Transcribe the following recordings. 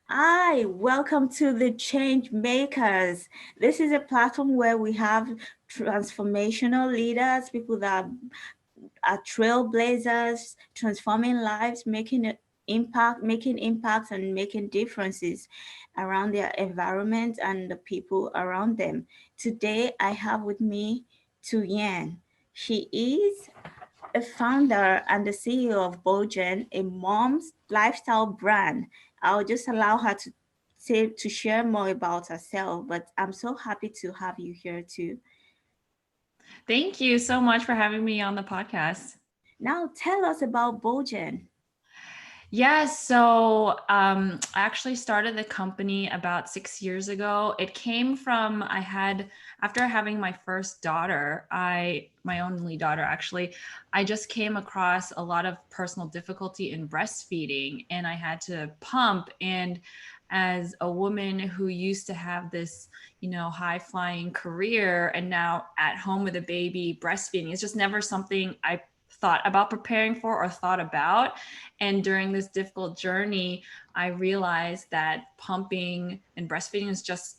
Hi, welcome to the Change Makers. This is a platform where we have transformational leaders, people that are trailblazers, transforming lives, making impacts and making differences around their environment and the people around them. Today I have with me Tu-hien. She is a founder and the CEO of Bojen, a mom's lifestyle brand. I'll just allow her to share more about herself, but I'm so happy to have you here too. Thank you so much for having me on the podcast. Now tell us about Bojen. I actually started the company about 6 years ago. It came from after having my first daughter, my only daughter actually, I just came across a lot of personal difficulty in breastfeeding and I had to pump. And as a woman who used to have this, high flying career and now at home with a baby, breastfeeding is just never something I thought about preparing for or thought about. And during this difficult journey, I realized that pumping and breastfeeding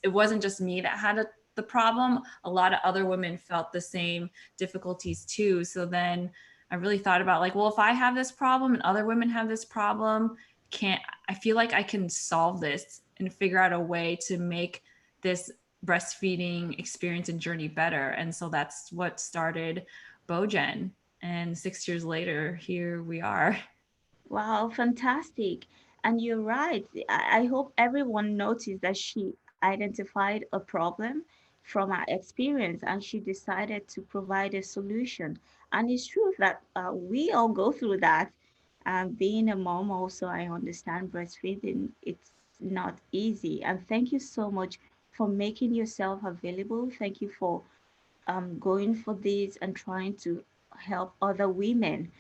it wasn't just me that had the problem. A lot of other women felt the same difficulties too. So then I really thought about like, well, if I have this problem and other women have this problem, can't I feel like I can solve this and figure out a way to make this breastfeeding experience and journey better. And so that's what started Bojen. And 6 years later, here we are. Wow, fantastic. And you're right. I hope everyone noticed that she identified a problem from her experience and she decided to provide a solution. And it's true that we all go through that. Being a mom, also, I understand breastfeeding, it's not easy. And thank you so much for making yourself available. Thank you for going for this and trying to help other women.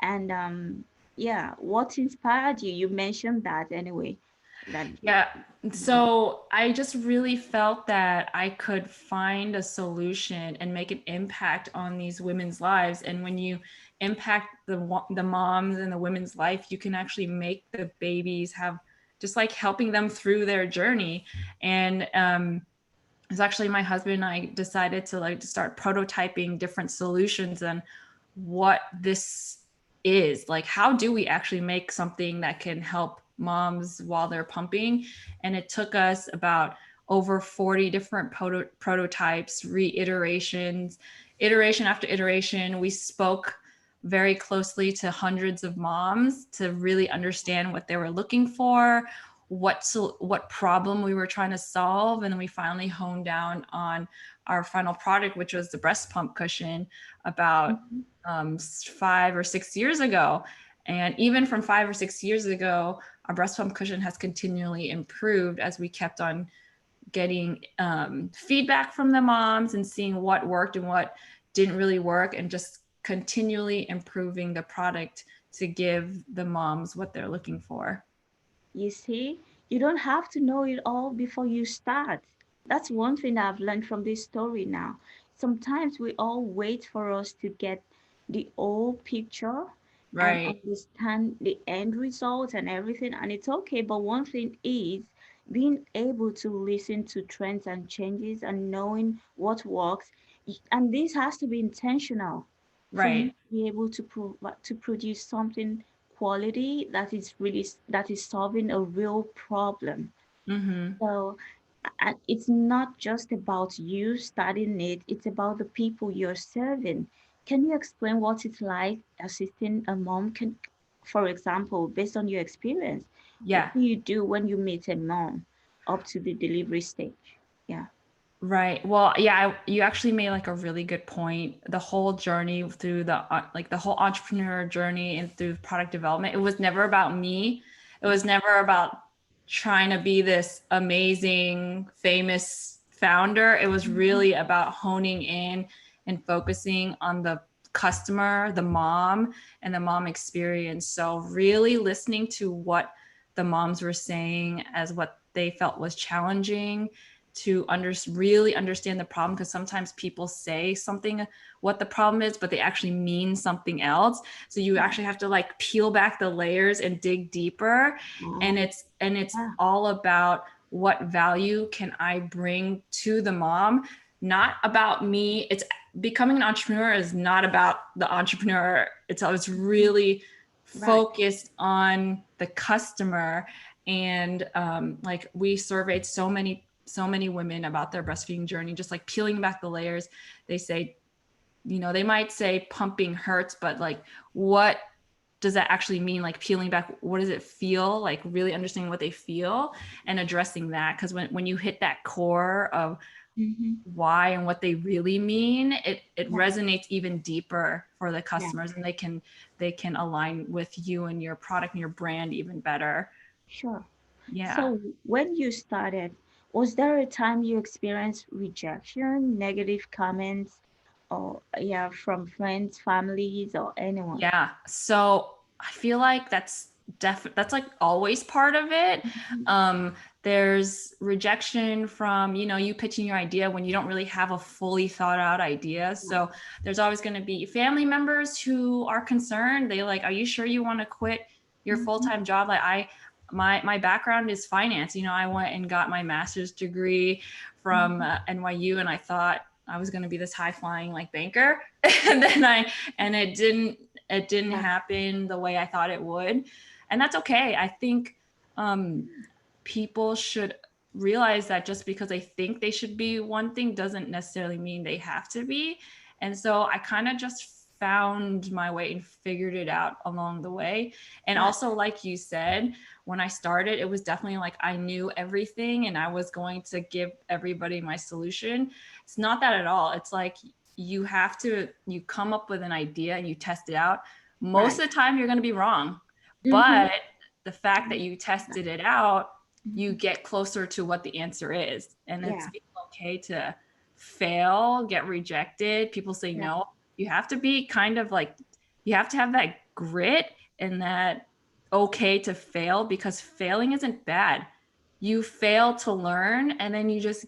And yeah, what inspired you? You mentioned that anyway. That Yeah. Mhm. So I just really felt that I could find a solution and make an impact on these women's lives. And when you impact the moms and the women's life, you can actually make the babies have just like helping them through their journey. And it's actually my husband and I decided to start prototyping different solutions and what this is like. How do we actually make something that can help moms while they're pumping? And it took us about over 40 different prototypes, reiterations, iteration after iteration. We spoke very closely to hundreds of moms to really understand what they were looking for, what problem we were trying to solve, and then we finally honed down on our final product, which was the breast pump cushion, about Mhm. 5 or 6 years ago. And even from 5 or 6 years ago, our breast pump cushion has continually improved as we kept on getting feedback from the moms and seeing what worked and what didn't really work, and just continually improving the product to give the moms what they're looking for. You see, you don't have to know it all before you start. That's one thing I've learned from this story now. Sometimes we all wait for us to get the whole picture and Right. understand the end result and everything, and it's okay. But one thing is being able to listen to trends and changes and knowing what works. And this has to be intentional for you Right. to be able to produce something quality that is solving a real problem. Mm-hmm. So it's not just about you starting it, it's about the people you're serving. Can you explain what it's like assisting a mom? Can, for example, based on your experience, Yeah. what do you do when you meet a mom up to the delivery stage? Yeah. Right. Well, yeah, you actually made like a really good point. The whole journey through the whole entrepreneur journey and through product development, it was never about me. It was never about trying to be this amazing, famous founder. It was Mhm. really about honing in and focusing on the customer, the mom, and the mom experience. So, really listening to what the moms were saying as what they felt was challenging, to really understand the problem, because sometimes people say something what the problem is, but they actually mean something else. So you actually have to like peel back the layers and dig deeper. And Oh, it's yeah. all about what value can I bring to the mom, not about me. It's becoming an entrepreneur is not about the entrepreneur. It's really Right. focused on the customer. And like we surveyed so many women about their breastfeeding journey, just like peeling back the layers. They say, they might say pumping hurts, but like what does that actually mean? Like peeling back, what does it feel like? Really understanding what they feel and addressing that. Because when you hit that core of Mm-hmm. why and what they really mean, it Yeah. resonates even deeper for the Yeah. customers, and they can align with you and your product and your brand even better. Sure. Yeah. So when you started, was there a time you experienced rejection, negative comments, or yeah, from friends, families, or anyone? Yeah. So I feel like that's like always part of it. Mhm. There's rejection from, you pitching your idea when you don't really have a fully thought out idea. Yeah. So there's always going to be family members who are concerned. They like, are you sure you want to quit your Mhm. full-time job? Like my background is finance. I went and got my master's degree from Mhm. NYU, and I thought I was going to be this high flying like banker. And then and it didn't Yeah. happen the way I thought it would. And that's okay. I think people should realize that just because they think they should be one thing doesn't necessarily mean they have to be. And so I kind of just found my way and figured it out along the way. And Right. also, like you said, when I started, it was definitely like I knew everything and I was going to give everybody my solution. It's not that at all. It's like you come up with an idea and you test it out. Most Right. of the time, you're going to be wrong. Mm-hmm. But the fact that you tested it out, you Mm-hmm. get closer to what the answer is. And it's Yeah. okay to fail, get rejected. People say Yeah. no. You have to be kind of like, you have to have that grit and that okay to fail, because failing isn't bad. You fail to learn, and then you just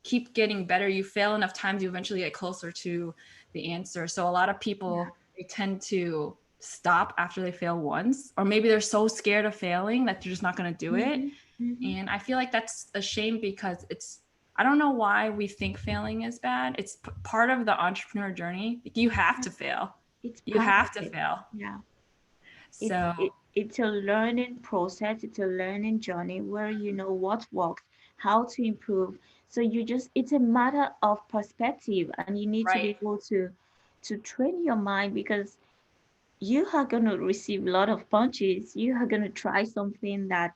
keep getting better. You fail enough times, you eventually get closer to the answer. So a lot of Yeah. people, they tend to stop after they fail once, or maybe they're so scared of failing that they're just not going to do it. Mm-hmm. Mm-hmm. And I feel like that's a shame, because I don't know why we think failing is bad. It's part of the entrepreneur journey. Like, you have to fail. It's You part of have to it. fail. Yeah. So, It's a learning process, it's a learning journey where you know what works, how to improve. So it's a matter of perspective, and you need to be right. able to train your mind, because you are going to receive a lot of punches. You are going to try something that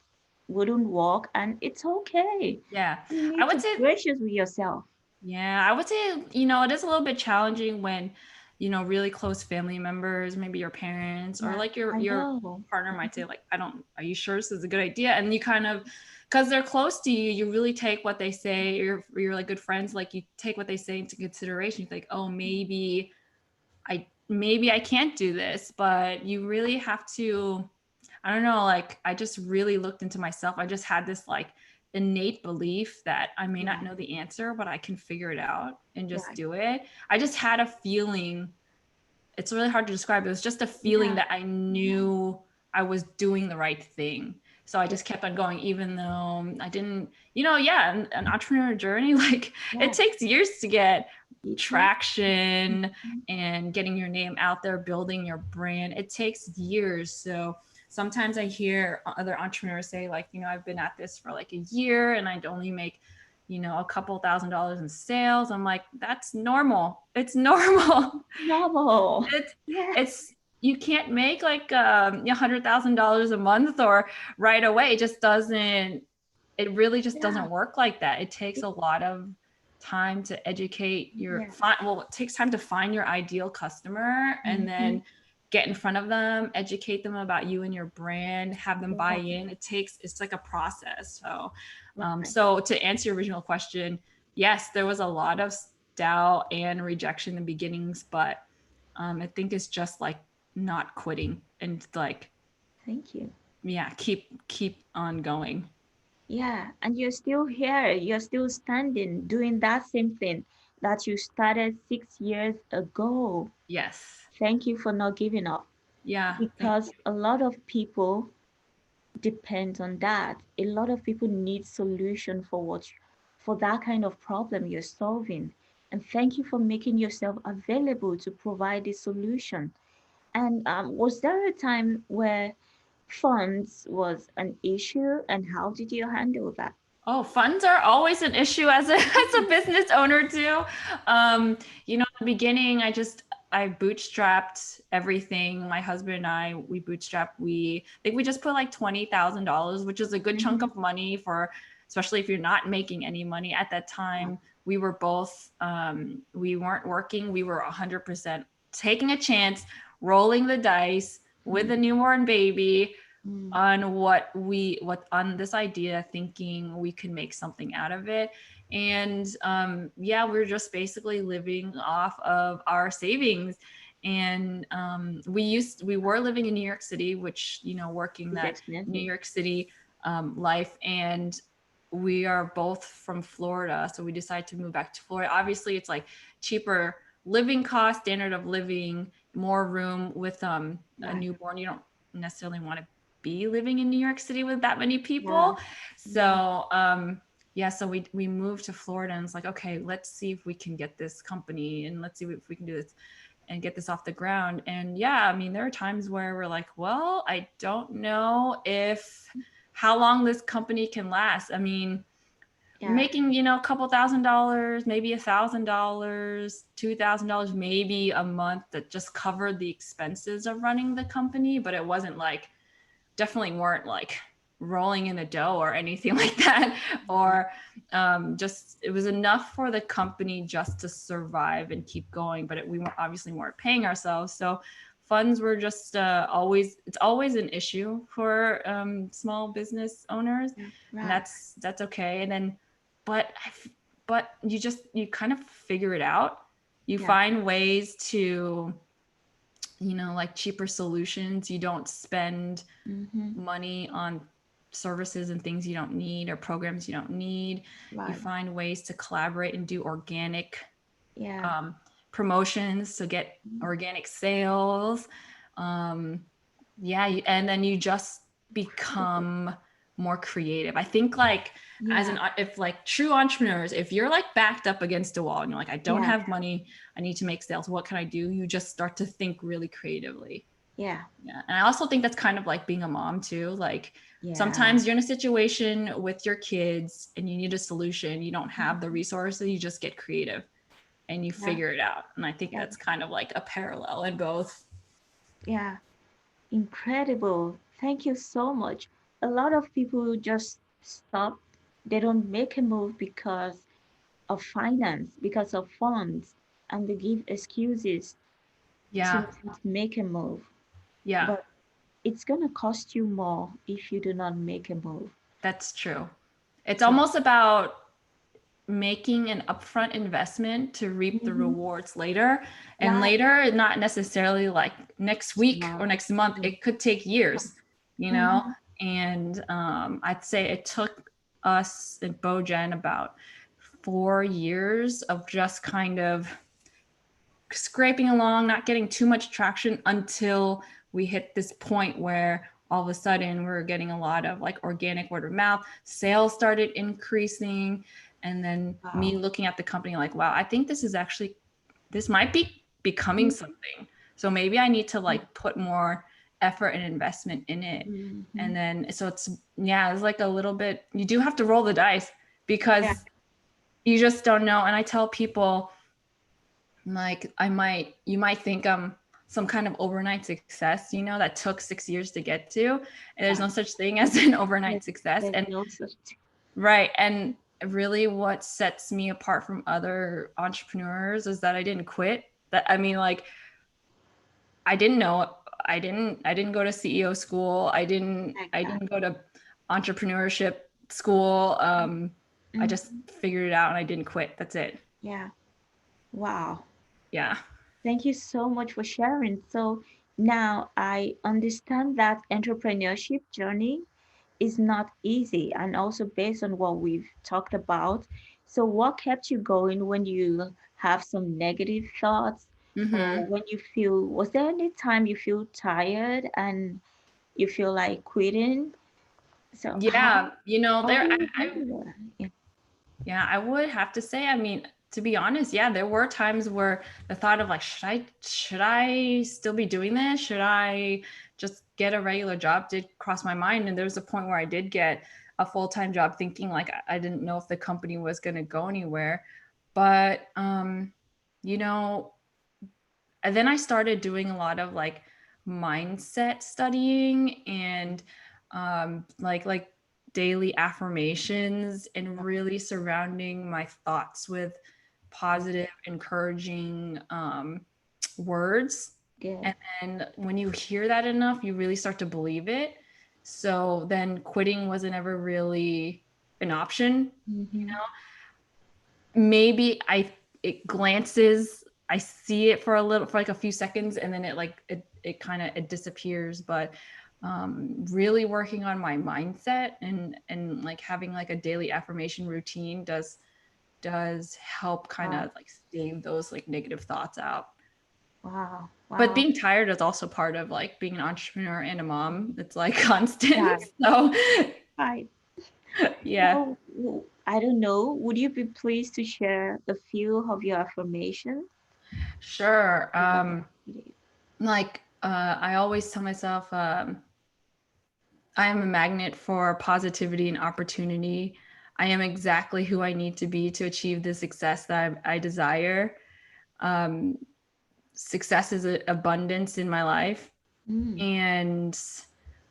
wouldn't work, and it's okay. Yeah. You I need to would be say gracious with yourself. Yeah, I would say, it is a little bit challenging when, really close family members, maybe your parents or Yeah, like I your know. partner might say like, are you sure this is a good idea? And you kind of, because they're close to you, you really take what they say. You're like good friends, like you take what they say into consideration. You think, oh, maybe I can't do this, but you really have to, I don't know, like I just really looked into myself. I just had this like innate belief that I may not Yeah, know the answer, but I can figure it out and just right. do it. I just had a feeling, it's really hard to describe. It was just a feeling Yeah, that I yeah, knew I was doing the right thing. So I yeah, just kept on going, even though I didn't, yeah, an entrepreneur journey, like it yeah. takes years to get It is. traction Mhm. and getting your name out there, building your brand. It takes years. So sometimes I hear other entrepreneurs say, like, I've been at this for like a year and I'd only make, a couple $1,000s in sales. I'm like, that's normal. It's normal. Novel. it's Yeah, it's you can't make like $100,000 a month or right away. It really just yeah, doesn't work like that. It takes it, a lot of time to educate yeah. it takes time to find your ideal customer and Mm-hmm. then get in front of them, educate them about you and your brand, have them buy Yeah, in. It's like a process. So right. so to answer your original question, yes, there was a lot of doubt and rejection in the beginnings, but I think it's just like not quitting and like, Thank you. yeah, keep on going. Yeah, and you're still here. You're still standing, doing that same thing that you started 6 years ago. Yes. Thank you for not giving up, Yeah. Thank because you. a lot of people depend on that. A lot of people need solution for for that kind of problem you're solving. And thank you for making yourself available to provide a solution. And was there a time where funds was an issue, and how did you handle that? Oh, funds are always an issue as a as a business owner too. In the beginning, I bootstrapped everything. My husband and we bootstrapped. I think we just put like $20,000, which is a good chunk Mm-hmm. of money for, especially if you're not making any money at that time. We were both, we weren't working. We were 100% taking a chance, rolling the dice with a newborn baby Mm-hmm. on what on this idea, thinking we could make something out of it. And yeah, we're just basically living off of our savings. And we were living in New York City, which, working It's that New expensive. York City life. And we are both from Florida, so we decided to move back to Florida. Obviously it's like cheaper living cost, standard of living, more room with a Right. newborn. You don't necessarily want to be living in New York City with that many Yeah. people. Yeah. So yeah, so we moved to Florida, and it's like, okay, let's see if we can get this company, and let's see if we can do this and get this off the ground. And yeah, I mean, there are times where we're like, well, I don't know if how long this company can last. I mean, Yeah. making, a couple $1,000, maybe $1,000, $2,000 maybe a month, that just covered the expenses of running the company, but it wasn't like, definitely weren't like rolling in the dough or anything like that. Or just it was enough for the company just to survive and keep going, but we obviously weren't paying ourselves. So funds were just it's always an issue for small business owners. Yeah. And Right. that's okay. And then but but you kind of figure it out. You Yeah. find ways to, like cheaper solutions. You don't spend Mm-hmm. money on services and things you don't need, or programs you don't need. You Right. find ways to collaborate and do organic Yeah. um, promotions to get organic sales. Um, yeah, and then you just Incredible. become more creative. I think, like, as Yeah. an if like true entrepreneurs, if you're like backed up against a wall and you're like, I don't Yeah. have money, I need to make sales, what can I do? You just start to think really creatively. Yeah. Yeah. And I also think that's kind of like being a mom too. Like, Yeah. sometimes you're in a situation with your kids and you need a solution, you don't have the resources, you just get creative and you Yeah. figure it out. And I think Yeah. that's kind of like a parallel in both. Yeah. Incredible. Thank you so much. A lot of people just stop. They don't make a move because of finance, because of funds, and they give excuses to Yeah. not make a move. Yeah. But it's going to cost you more if you do not make a move. That's true. It's So, almost about making an upfront investment to reap the mhm, rewards later. And right. later, not necessarily like next week or Tomorrow. next month, it could take years, you know? Mm-hmm. And I'd say it took us in Bojen about 4 years of just kind of scraping along, not getting too much traction until we hit this point where all of a sudden we're getting a lot of like organic word of mouth, sales started increasing. And then me Wow. looking at the company like, wow, I think this might be becoming something. So maybe I need to like put more effort and investment in it. Mm-hmm. And then, so it's like a little bit, you do have to roll the dice Yeah. because you just don't know. And I tell people, like, you might think I'm some kind of overnight success, that took 6 years to get to. And there's no Right. such thing as an overnight There's, success. there's And no such. right. And really what sets me apart from other entrepreneurs is that I didn't quit. That, I mean, like, I didn't know, I didn't go to CEO school. I didn't Exactly. go to entrepreneurship school. I just Mm-hmm. figured it out and I didn't quit. That's it. Yeah. Wow. Yeah. Thank you so much for sharing. So now I understand that entrepreneurship journey is not easy, and also based on what we've talked about. So what kept you going when you have some negative thoughts, or Mm-hmm. when you feel, was there any time you feel tired and you feel like quitting? So Yeah, how do you I handle that? Yeah. yeah, I would have to say, I mean, to be honest, yeah, there were times where the thought of like, should I still be doing this? Should I just get a regular job did cross my mind. And there was a point where I did get a full-time job thinking like I didn't know if the company was going to go anywhere. But you know, and then I started doing a lot of like mindset studying and like daily affirmations and really surrounding my thoughts with positive, encouraging words. Good. And then when you hear that enough, you really start to believe it. So then quitting wasn't ever really an option. Mm-hmm. Maybe it glances, I see it for a little, for like a few seconds, and then it kind of it disappears. But really working on my mindset and like having like a daily affirmation routine does help kind Wow. of like stave those like negative thoughts out. Wow. But Wow. being tired is also part of like being an entrepreneur and a mom. It's like Yeah. constant. So Right. yeah. So I don't know. Would you be pleased to share a few of your affirmations? Sure. Yeah. Like I always tell myself, I am a magnet for positivity and opportunity. I am exactly who I need to be to achieve the success that I desire. Um, Success is abundance in my life. Mm. And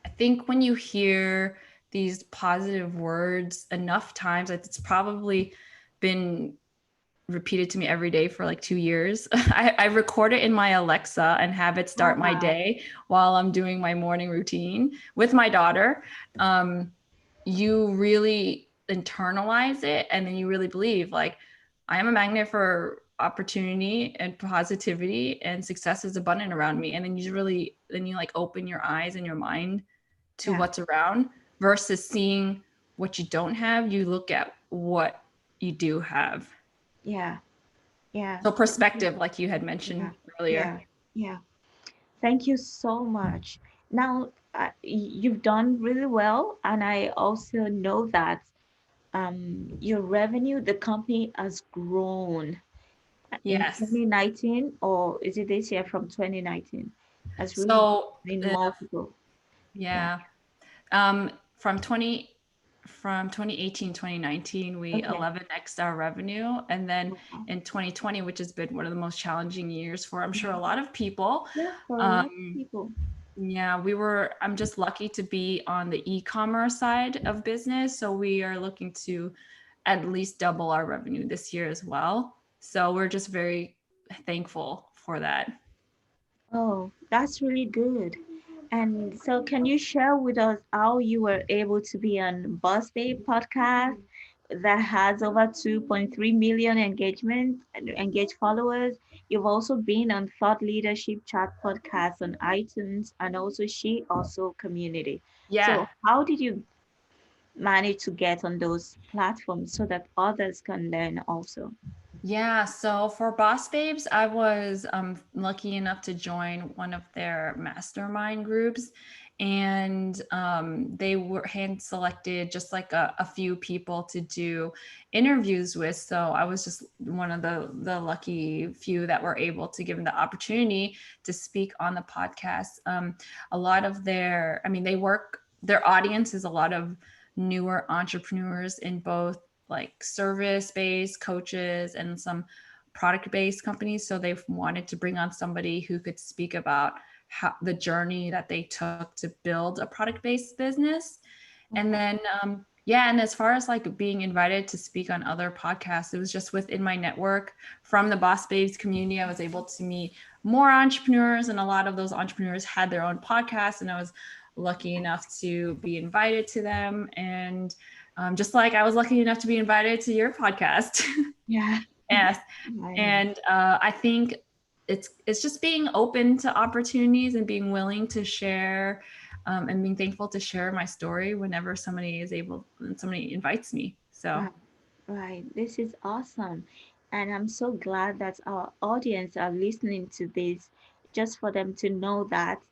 I think when you hear these positive words enough times, it's probably been repeated to me every day for like 2 years. I record it in my Alexa and have it start my Wow. day while I'm doing my morning routine with my daughter. Um, you really internalize it and then you really believe like I am a magnet for opportunity and positivity and success is abundant around me. And then you like open your eyes and your mind to Yeah. what's around versus seeing what you don't have. You look at what you do have. Yeah. Yeah. So Thank you. perspective, like you had Yeah. mentioned Yeah. earlier. Yeah. Thank you so much. Now, you've done really well, and I also know that your revenue, the company has grown in Yes. 2019, or is it this year from 2019? Has really So been multiple. Yeah. yeah, from 2018 2019 we Okay. 11x our revenue, and then Wow. in 2020, which has been one of the most challenging years for I'm sure a lot of people. Yeah, for a lot of um, people. yeah, I'm just lucky to be on the e-commerce side of business, so we are looking to at least double our revenue this year as well, so we're just very thankful for that. Oh, that's really good. And so, can you share with us how you were able to be on Boss Day podcast that has over 2.3 million engaged followers? You've also been on Thought Leadership Chat podcast on iTunes and also She Also Community. Yeah. So, how did you manage to get on those platforms so that others can learn also? Yeah, so for Boss Babes, I was lucky enough to join one of their mastermind groups, and they were hand selected just like a few people to do interviews with. So I was just one of the lucky few that were able to give them the opportunity to speak on the podcast. A lot of I mean, their audience is a lot of newer entrepreneurs in both like service based coaches and some product based companies. So they've wanted to bring on somebody who could speak about how the journey that they took to build a product based business. And Okay. then, yeah, and as far as like being invited to speak on other podcasts, it was just within my network from the Boss Babes community. I was able to meet more entrepreneurs, and a lot of those entrepreneurs had their own podcasts, and I was lucky enough to be invited to them. And just like I was lucky enough to be invited to your podcast. Yeah. Yes. I know. And I think it's just being open to opportunities and being willing to share and being thankful to share my story whenever somebody invites me. So Right, right. This is awesome. And I'm so glad that our audience are listening to this just for them to know that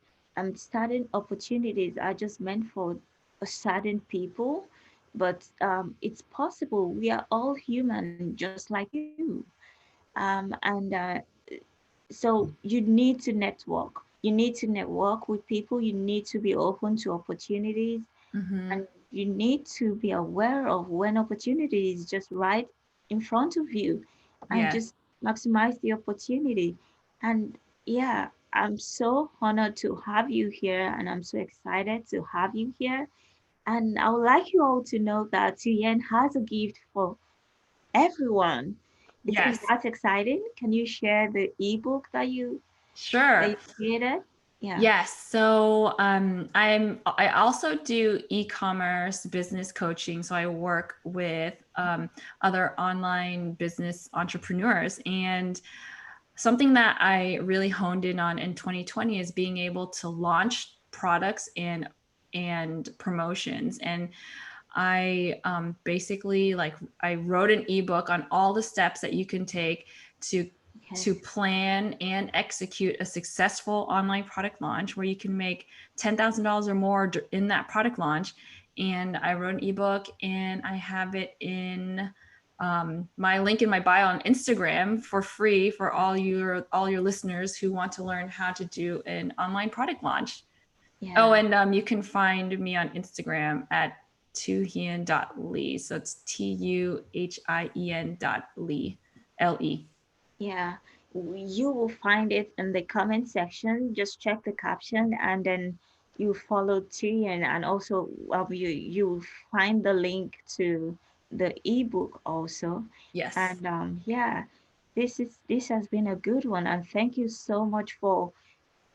certain opportunities are just meant for a certain people, but it's possible. We are all human, just like you. And so you need to network. You need to network with people. You need to be open to opportunities, mm-hmm. and you need to be aware of when opportunity is just right in front of you, and Yes. just maximize the opportunity. And yeah, I'm so honored to have you here, and I'm so excited to have you here. And I would like you all to know that Tu-hien has a gift for everyone. Is Yes. that exciting? Can you share the ebook that Sure. you created? Yeah. Yes. So I also do e-commerce business coaching. So I work with other online business entrepreneurs, and something that I really honed in on in 2020 is being able to launch products and promotions. And I basically, like, I wrote an ebook on all the steps that you can take to Yes. plan and execute a successful online product launch where you can make $10,000 or more in that product launch. And I wrote an ebook, and I have it in my link in my bio on Instagram for free for all your listeners who want to learn how to do an online product launch. Oh, Yeah. and you can find me on Instagram at Tu-hien.lee. So it's Tuhien.lee, Lee. Yeah, you will find it in the comment section. Just check the caption, and then you follow T, and also you find the link to the ebook also. Yes. And yeah, this has been a good one, and thank you so much for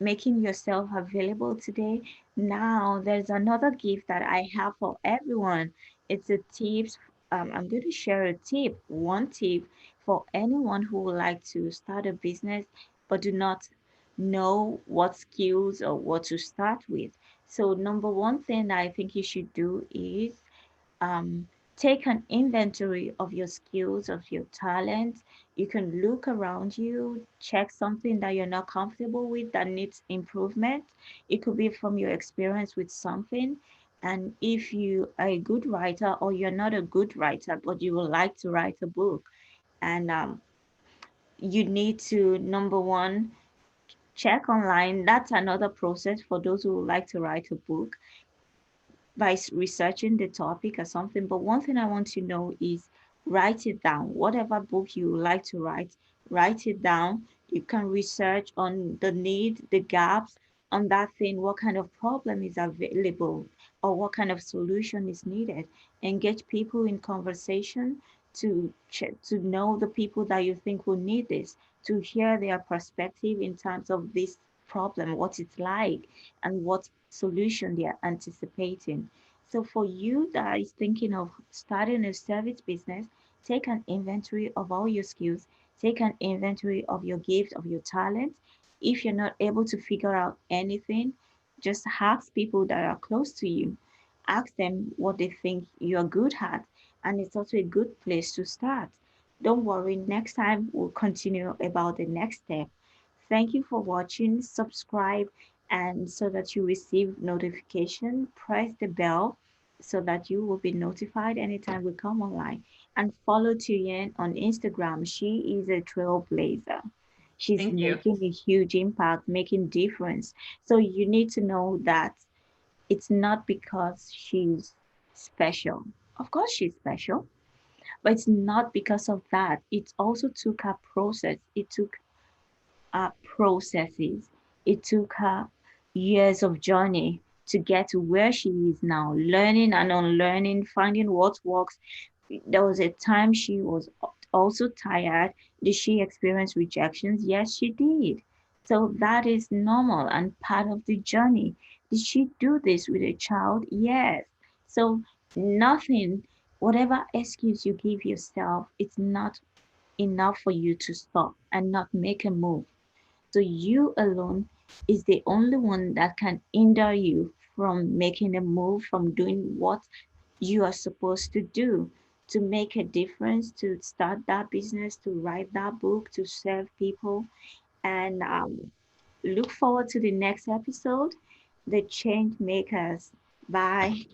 making yourself available today. Now, there's another gift that I have for everyone. It's a tips. I'm going to share a tip, one tip for anyone who would like to start a business but do not know what skills or what to start with. So, number one thing I think you should do is um, take an inventory of your skills, of your talents. You can look around you, check something that you're not comfortable with that needs improvement. It could be from your experience with something. And if you are a good writer, or you're not a good writer, but you would like to write a book, and you need to, number one, check online. That's another process for those who would like to write a book by researching the topic or something. But one thing I want to know is write it down. Whatever book you like to write it down. You can research on the need, the gaps on that thing, what kind of problem is available, or what kind of solution is needed. Engage people in conversation to to know the people that you think will need this, to hear their perspective in terms of this problem, what it's like, and what solution they are anticipating. So for you that is thinking of starting a service business, take an inventory of all your skills, take an inventory of your gifts, of your talents. If you're not able to figure out anything, just ask people that are close to you. Ask them what they think you're good at, and it's also a good place to start. Don't worry, next time we'll continue about the next step. Thank you for watching. Subscribe, and so that you receive notification, press the bell so that you will be notified anytime we come online. And follow Tu-hien on Instagram. She is a trailblazer. She's Thank you. making a huge impact, making difference. So you need to know that it's not because she's special. Of course she's special, but it's not because of that. It also took a process. It took processes. It took her years of journey to get to where she is now, learning and unlearning, finding what works. There was a time she was also tired. Did she experience rejections? Yes, she did. So that is normal and part of the journey. Did she do this with a child? Yes. So nothing, whatever excuse you give yourself, it's not enough for you to stop and not make a move. So you alone is the only one that can hinder you from making a move, from doing what you are supposed to do to make a difference, to start that business, to write that book, to serve people. And look forward to the next episode, The Change Makers. Bye.